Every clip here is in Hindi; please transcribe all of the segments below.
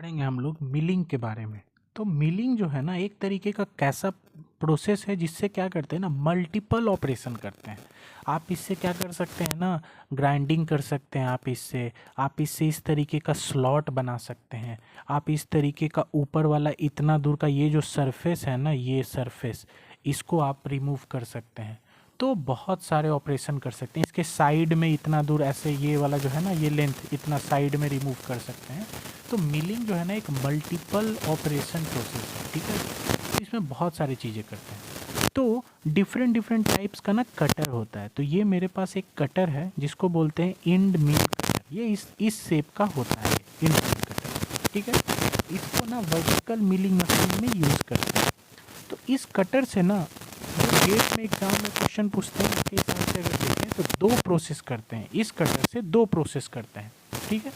पढ़ेंगे हम लोग मिलिंग के बारे में। तो मिलिंग जो है ना एक तरीके का कैसा प्रोसेस है जिससे क्या करते हैं ना मल्टीपल ऑपरेशन करते हैं। आप इससे क्या कर सकते हैं ना, ग्राइंडिंग कर सकते हैं। आप इससे इस तरीके का स्लॉट बना सकते हैं। आप इस तरीके का ऊपर वाला इतना दूर का ये जो सरफेस है ना, ये सरफेस इसको आप रिमूव कर सकते हैं। तो बहुत सारे ऑपरेशन कर सकते हैं। इसके साइड में इतना दूर ऐसे ये वाला जो है ना, ये लेंथ इतना साइड में रिमूव कर सकते हैं। तो मिलिंग जो है ना एक मल्टीपल ऑपरेशन प्रोसेस है, ठीक है। तो इसमें बहुत सारी चीज़ें करते हैं। तो डिफरेंट डिफरेंट टाइप्स का ना कटर होता है। तो ये मेरे पास एक कटर है जिसको बोलते हैं इंड मिल कटर। ये इस शेप का होता है, इंड मिल कटर, ठीक है। इसको ना वर्टिकल मिलिंग मशीन में यूज़ करते हैं। तो इस कटर से ना गेट में एग्जाम में क्वेश्चन पूछते हैं, इसके हिसाब से अगर देखें तो दो प्रोसेस करते हैं। इस कटर से दो प्रोसेस करते हैं, ठीक है।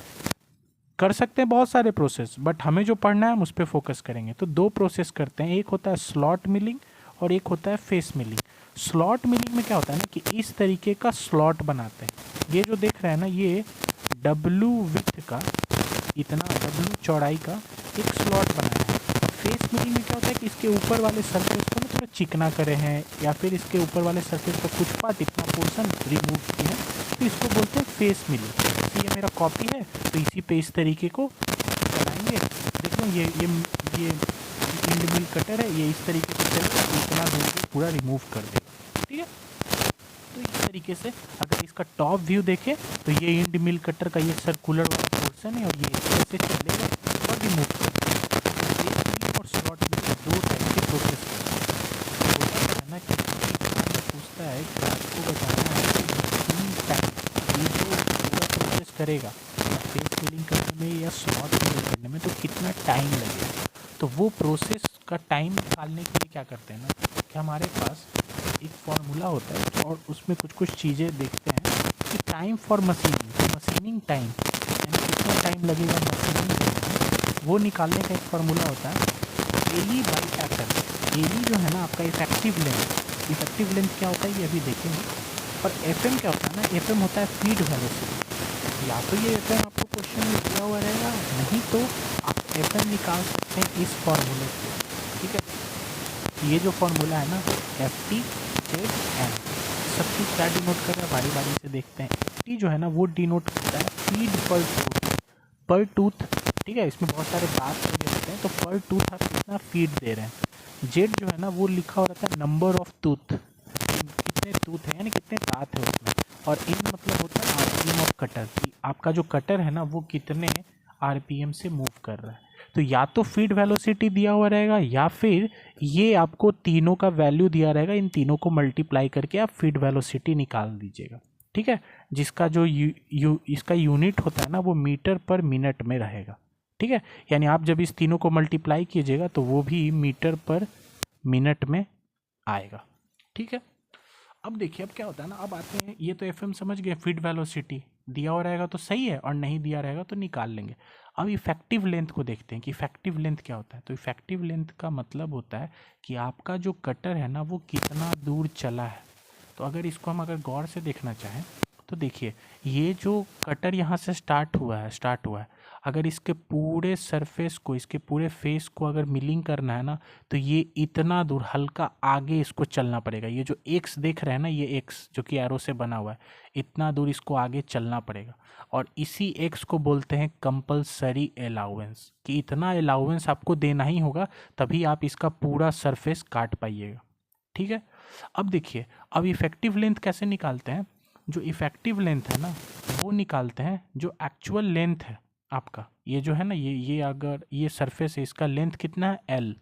कर सकते हैं बहुत सारे प्रोसेस, बट हमें जो पढ़ना है हम उस पर फोकस करेंगे। तो दो प्रोसेस करते हैं, एक होता है स्लॉट मिलिंग और एक होता है फेस मिलिंग। स्लॉट मिलिंग में क्या होता है ना कि इस तरीके का स्लॉट बनाते हैं। ये जो देख रहे हैं ना, ये डब्लू विथ का, इतना डब्लू चौड़ाई का एक स्लॉट बनाया है। फेस मिलिंग में क्या होता है कि इसके ऊपर वाले सरफेस को ना थोड़ा चिकना करे हैं, या फिर इसके ऊपर वाले सरफेस का कुछ पार्ट इतना पोर्शन रिमूव किए हैं, तो इसको बोलते हैं फेस मिलिंग। तो ये मेरा कॉपी है, तो इसी पे इस तरीके को बनाएंगे। देख लो ये इंड मिल कटर है, ये इस तरीके से चलेगा, इतना दूर को पूरा रिमूव कर देगा, ठीक है। तो इस तरीके से अगर इसका टॉप व्यू देखें तो ये इंड मिल कटर का ये सर्कुलर वाला पोर्शन है, और ये इस तरह से चलेगा और रिमूव कर देगा। फेस मिलिंग और स्लॉट मिलिंग दो टाइप के प्रोसेस करते हैं। होता है ना कि एग्जाम में पूछता है कि आपको बताना है कि मशीन टाइम ये जो पूरा प्रोसेस करेगा फेस मिलिंग करने में या स्लॉट मिलिंग करने में, तो कितना टाइम लगेगा। तो वो प्रोसेस का टाइम निकालने के लिए क्या करते हैं ना कि हमारे पास एक फार्मूला होता है और उसमें कुछ कुछ चीज़ें देखते हैं कि टाइम फॉर मशीनिंग, तो मशीनिंग टाइम यानी कितना टाइम लगेगा मशीनिंग करने में, वो निकालने का एक फार्मूला होता है एली बाई एफएम। एली जो है ना आपका इफेक्टिव लेंथ, इफेक्टिव लेंथ क्या होता है ये अभी देखेंगे। और एफएम क्या होता है ना, एफएम होता है फीड वेलोसिटी। या तो ये एफएम आपको क्वेश्चन में दिया हुआ रहेगा, नहीं तो आप एफएम निकाल सकते हैं इस फार्मूले से, ठीक है। ये जो फार्मूला है ना एफ टी जेड एम, सब चीज़ क्या डिनोट कर रहा है बारी बारी से देखते हैं। एफ टी जो है ना वो डिनोट करता है फीड पर टूथ, ठीक है। इसमें बहुत सारे बात लगे होते हैं, तो पर टूथ आप कितना फीड दे रहे हैं। जेड जो है ना वो लिखा हो रहता है नंबर ऑफ टूथ, कितने टूथ है यानी कितने दांत है उसमें। और इन मतलब होता है आरपीएम ऑफ कटर, कि आपका जो कटर है ना वो कितने आरपीएम से मूव कर रहा है। तो या तो फीड वेलोसिटी दिया हुआ रहेगा, या फिर ये आपको तीनों का वैल्यू दिया रहेगा। इन तीनों को मल्टीप्लाई करके आप फीड वेलोसिटी निकाल दीजिएगा, ठीक है। जिसका जो इसका यूनिट होता है ना वो मीटर पर मिनट में रहेगा, ठीक है। यानी आप जब इस तीनों को मल्टीप्लाई कीजिएगा तो वो भी मीटर पर मिनट में आएगा, ठीक है। अब देखिए अब क्या होता है ना, अब आते हैं, ये तो एफएम समझ गए, फीड वेलोसिटी दिया हुआ रहेगा तो सही है, और नहीं दिया रहेगा तो निकाल लेंगे। अब इफेक्टिव लेंथ को देखते हैं कि इफेक्टिव लेंथ क्या होता है। तो इफेक्टिव लेंथ का मतलब होता है कि आपका जो कटर है ना वो कितना दूर चला है। तो अगर इसको हम अगर गौर से देखना चाहें तो देखिए, ये जो कटर यहाँ से स्टार्ट हुआ है, अगर इसके पूरे सरफेस को, इसके पूरे फेस को अगर मिलिंग करना है ना, तो ये इतना दूर हल्का आगे इसको चलना पड़ेगा। ये जो एक्स देख रहे हैं ना, ये एक्स जो कि एरो से बना हुआ है, इतना दूर इसको आगे चलना पड़ेगा। और इसी एक्स को बोलते हैं कंपल्सरी अलाउंस, कि इतना अलाउंस आपको देना ही होगा, तभी आप इसका पूरा सरफेस काट पाइएगा, ठीक है। अब देखिए, अब इफेक्टिव लेंथ कैसे निकालते हैं। जो इफेक्टिव लेंथ है ना वो निकालते हैं जो एक्चुअल लेंथ है आपका, ये जो है ना, ये अगर ये सरफेस है, इसका लेंथ कितना है एल,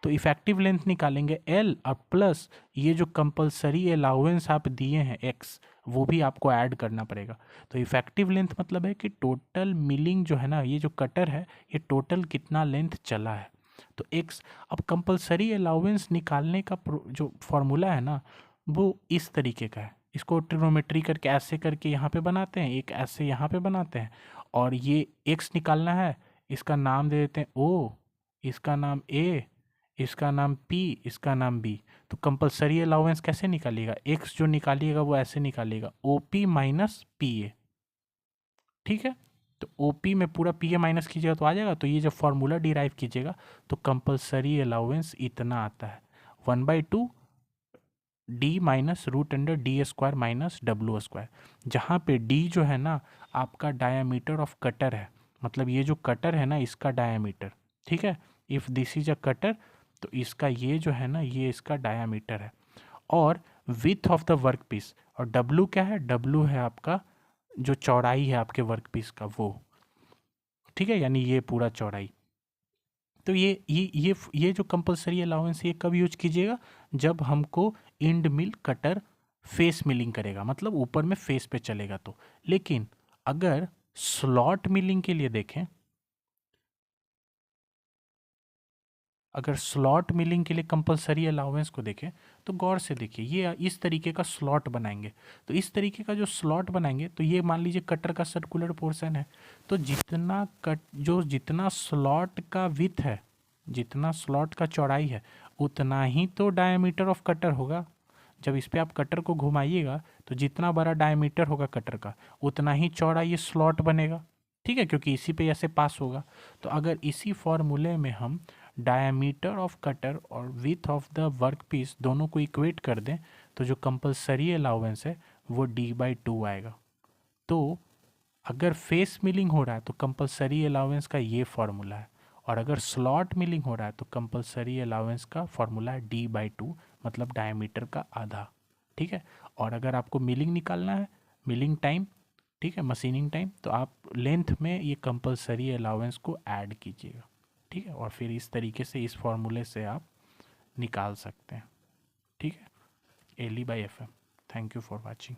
तो इफेक्टिव लेंथ निकालेंगे एल, और प्लस ये जो कंपलसरी अलाउंस आप दिए हैं एक्स, वो भी आपको ऐड करना पड़ेगा। तो इफेक्टिव लेंथ मतलब है कि टोटल मिलिंग जो है ना, ये जो कटर है ये टोटल कितना लेंथ चला है, तो एक्स। अब कंपलसरी अलाउंस निकालने का जो फॉर्मूला है ना वो इस तरीके का है। इसको ट्रिग्नोमेट्री करके ऐसे करके यहाँ पे बनाते हैं, एक ऐसे यहाँ पे बनाते हैं, और ये एक्स निकालना है, इसका नाम दे देते हैं ओ, इसका नाम ए, इसका नाम पी, इसका नाम बी। तो कंपलसरी अलाउंस कैसे निकालिएगा, एक्स जो निकालिएगा वो ऐसे निकालिएगा O P minus P A, ठीक है। तो ओपी में पूरा पी ए माइनस कीजिएगा तो आ जाएगा। तो ये जब फॉर्मूला डिराइव कीजिएगा तो कंपलसरी अलाउंस इतना आता है, 1/2 d minus root under d square minus डब्ल्यू स्क्वायर, जहाँ पे डी जो है ना आपका डायामीटर ऑफ कटर है, मतलब ये जो कटर है ना इसका डायामीटर, ठीक है। If this is a cutter तो इसका ये जो है ना ये इसका डायामीटर है, और width of the work piece, और डब्लू क्या है, डब्लू है आपका जो चौड़ाई है आपके वर्क पीस का वो, ठीक है, यानी ये पूरा चौड़ाई। तो ये जो कंपलसरी अलाउंस ये कब यूज कीजिएगा, जब हमको इंड मिल कटर फेस मिलिंग करेगा, मतलब ऊपर में फेस पे चलेगा तो। लेकिन अगर स्लॉट मिलिंग के लिए देखें, अगर स्लॉट मिलिंग के लिए कंपलसरी अलाउंस को देखें तो गौर से देखिए, ये इस तरीके का स्लॉट बनाएंगे। तो इस तरीके का जो स्लॉट बनाएंगे तो ये मान लीजिए कटर का सर्कुलर पोर्शन है, तो जितना स्लॉट का विथ है, जितना स्लॉट का चौड़ाई है उतना ही तो डायमीटर ऑफ कटर होगा। जब इस पे आप कटर को घुमाइएगा तो जितना बड़ा डायमीटर होगा कटर का उतना ही चौड़ा ये स्लॉट बनेगा, ठीक है, क्योंकि इसी पे ऐसे पास होगा। तो अगर इसी फॉर्मूले में हम डायमीटर ऑफ कटर और width of the work piece दोनों को इक्वेट कर दें तो जो कंपलसरी अलाउंस है वो D/2 आएगा। तो अगर फेस मिलिंग हो रहा है तो कंपलसरी अलाउंस का ये फॉर्मूला है, और अगर स्लॉट मिलिंग हो रहा है तो कंपलसरी अलाउंस का फॉर्मूला है D/2, मतलब डायमीटर का आधा, ठीक है। और अगर आपको मिलिंग निकालना है, मिलिंग टाइम, ठीक है, मशीनिंग टाइम, तो आप लेंथ में ये कंपलसरी अलाउंस को ऐड कीजिएगा, ठीक है, और फिर इस तरीके से इस फॉर्मूले से आप निकाल सकते हैं, ठीक है। LE/FM। Thank you for watching.